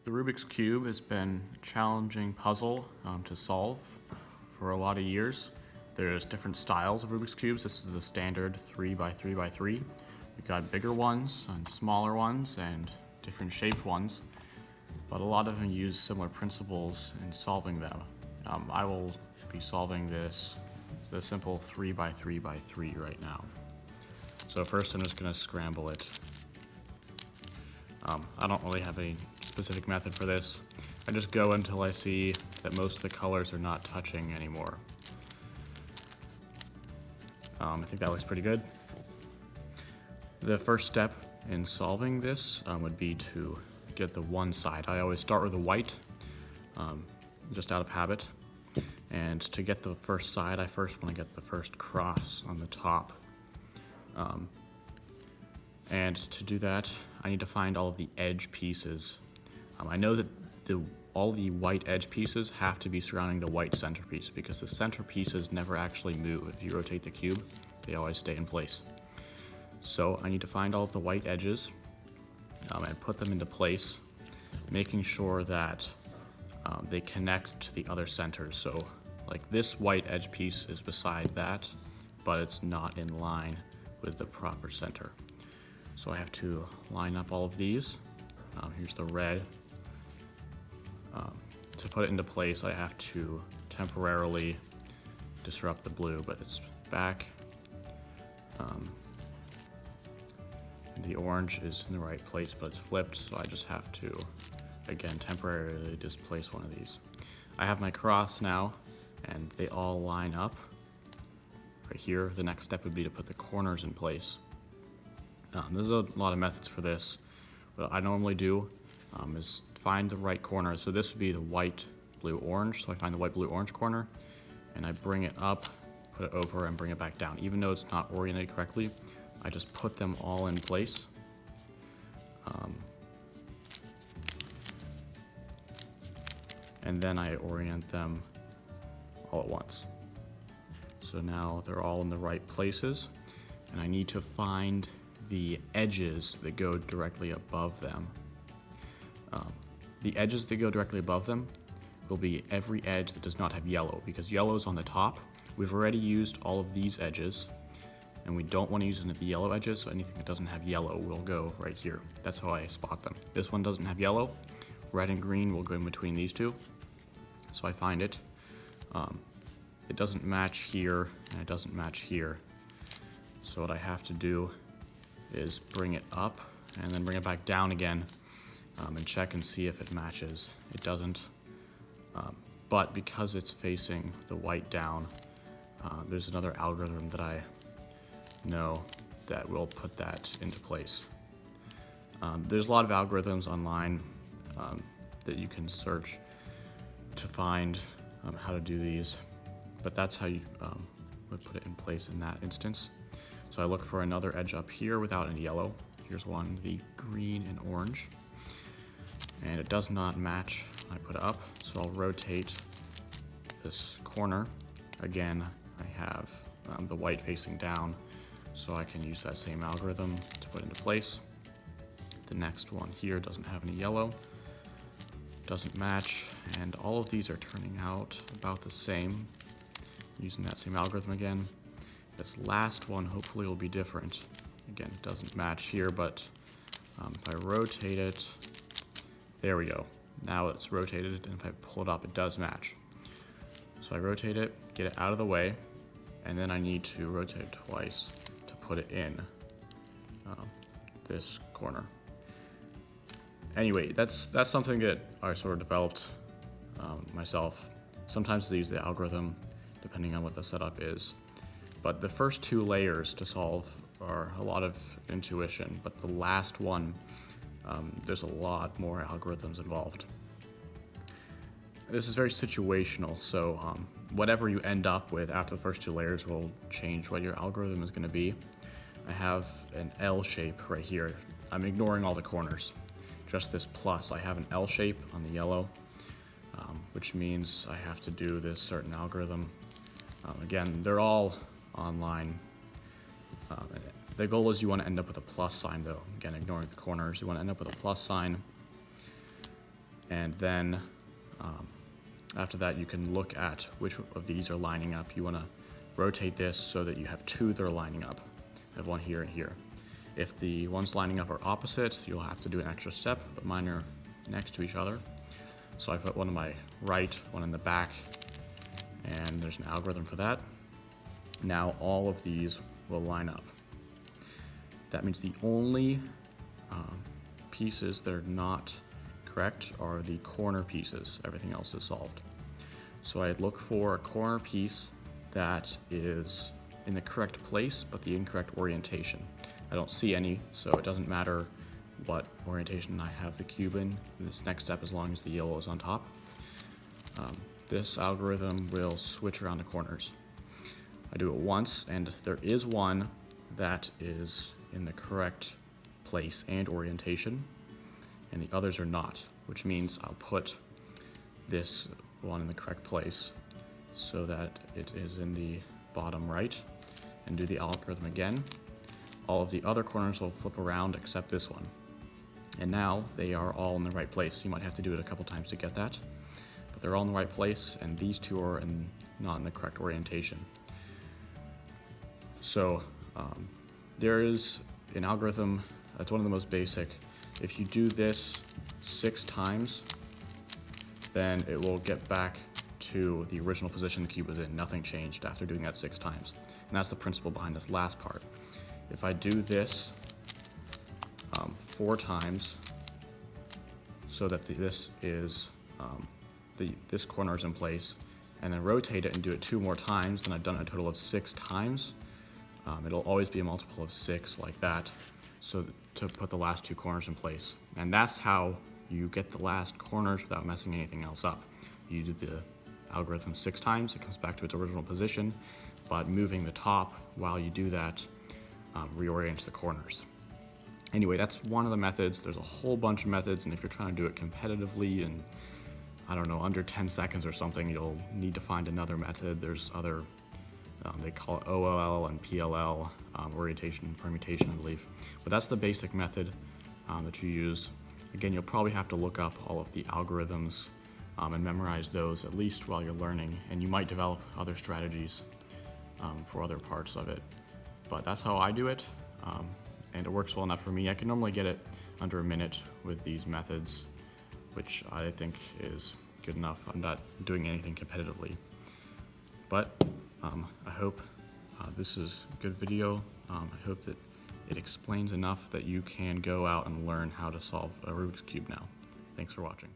The Rubik's Cube has been a challenging puzzle to solve for a lot of years. There's different styles of Rubik's Cubes. This is the standard 3x3x3. We've got bigger ones and smaller ones and different shaped ones, but a lot of them use similar principles in solving them. I will be solving the simple 3x3x3 right now. So first I'm just going to scramble it. I don't really have any specific method for this. I just go until I see that most of the colors are not touching anymore. I think that looks pretty good. The first step in solving this would be to get the one side. I always start with the white, just out of habit. And to get the first side, I first want to get the first cross on the top. And to do that, I need to find all of the edge pieces. I know that all the white edge pieces have to be surrounding the white centerpiece because the centerpieces never actually move. If you rotate the cube, they always stay in place. So I need to find all of the white edges and put them into place, making sure that they connect to the other centers. So like this white edge piece is beside that, but it's not in line with the proper center. So I have to line up all of these. Here's the red. To put it into place, I have to temporarily disrupt the blue, but it's back. The orange is in the right place, but it's flipped, so I just have to, again, temporarily displace one of these. I have my cross now, and they all line up. Right here, the next step would be to put the corners in place. There's a lot of methods for this. What I normally do is find the right corner. So this would be the white, blue, orange. So I find the white, blue, orange corner, and I bring it up, put it over, and bring it back down. Even though it's not oriented correctly, I just put them all in place. And then I orient them all at once. So now they're all in the right places, and I need to find the edges that go directly above them. The edges that go directly above them will be every edge that does not have yellow, because yellow is on the top. We've already used all of these edges, and we don't want to use any of the yellow edges, so anything that doesn't have yellow will go right here. That's how I spot them. This one doesn't have yellow. Red and green will go in between these two. So I find it. It doesn't match here, and it doesn't match here. So what I have to do is bring it up and then bring it back down again and check and see if it matches. It doesn't, but because it's facing the white down, there's another algorithm that I know that will put that into place. There's a lot of algorithms online that you can search to find how to do these, but that's how you would put it in place in that instance. So I look for another edge up here without any yellow. Here's one, the green and orange. And it does not match. I put it up, so I'll rotate this corner. Again, I have the white facing down, so I can use that same algorithm to put into place. The next one here doesn't have any yellow, doesn't match, and all of these are turning out about the same, using that same algorithm again. This last one hopefully will be different. Again, it doesn't match here, but if I rotate it, there we go. Now it's rotated, and if I pull it up, it does match. So I rotate it, get it out of the way, and then I need to rotate it twice to put it in this corner. Anyway, that's something that I sort of developed myself. Sometimes I use the algorithm, depending on what the setup is. But the first two layers to solve are a lot of intuition, but the last one, there's a lot more algorithms involved. This is very situational, so whatever you end up with after the first two layers will change what your algorithm is going to be. I have an L shape right here. I'm ignoring all the corners. Just this plus. I have an L shape on the yellow, which means I have to do this certain algorithm. Again, they're all online. The goal is you want to end up with a plus sign though. Again, ignoring the corners, you want to end up with a plus sign. And then after that, you can look at which of these are lining up. You want to rotate this so that you have two that are lining up. I have one here and here. If the ones lining up are opposite, you'll have to do an extra step, but mine are next to each other. So I put one on my right, one in the back, and there's an algorithm for that. Now all of these will line up. That means the only pieces that are not correct are the corner pieces. Everything else is solved. So I'd look for a corner piece that is in the correct place, but the incorrect orientation. I don't see any, so it doesn't matter what orientation I have the cube in this next step as long as the yellow is on top. This algorithm will switch around the corners. I do it once, and there is one that is in the correct place and orientation, and the others are not, which means I'll put this one in the correct place so that it is in the bottom right, and do the algorithm again. All of the other corners will flip around except this one. And now they are all in the right place. You might have to do it a couple times to get that, but they're all in the right place, and these two are not in the correct orientation. So there is an algorithm that's one of the most basic. If you do this 6 times, then it will get back to the original position the cube was in. Nothing changed after doing that 6 times. And that's the principle behind this last part. If I do this 4 times so that this corner is in place, and then rotate it and do it 2 more times, then I've done a total of 6 times. It'll always be a multiple of 6 like that, so to put the last 2 corners in place. And that's how you get the last corners without messing anything else up. You do the algorithm 6 times, it comes back to its original position, but moving the top while you do that reorients the corners. Anyway, that's one of the methods. There's a whole bunch of methods, and if you're trying to do it competitively and, I don't know, under 10 seconds or something, you'll need to find another method. There's other, they call it OLL and PLL, orientation and permutation, I believe. But that's the basic method that you use. Again, you'll probably have to look up all of the algorithms and memorize those at least while you're learning, and you might develop other strategies for other parts of it. But that's how I do it, and it works well enough for me. I can normally get it under a minute with these methods, which I think is good enough. I'm not doing anything competitively. But I hope this is a good video. I hope that it explains enough that you can go out and learn how to solve a Rubik's Cube now. Thanks for watching.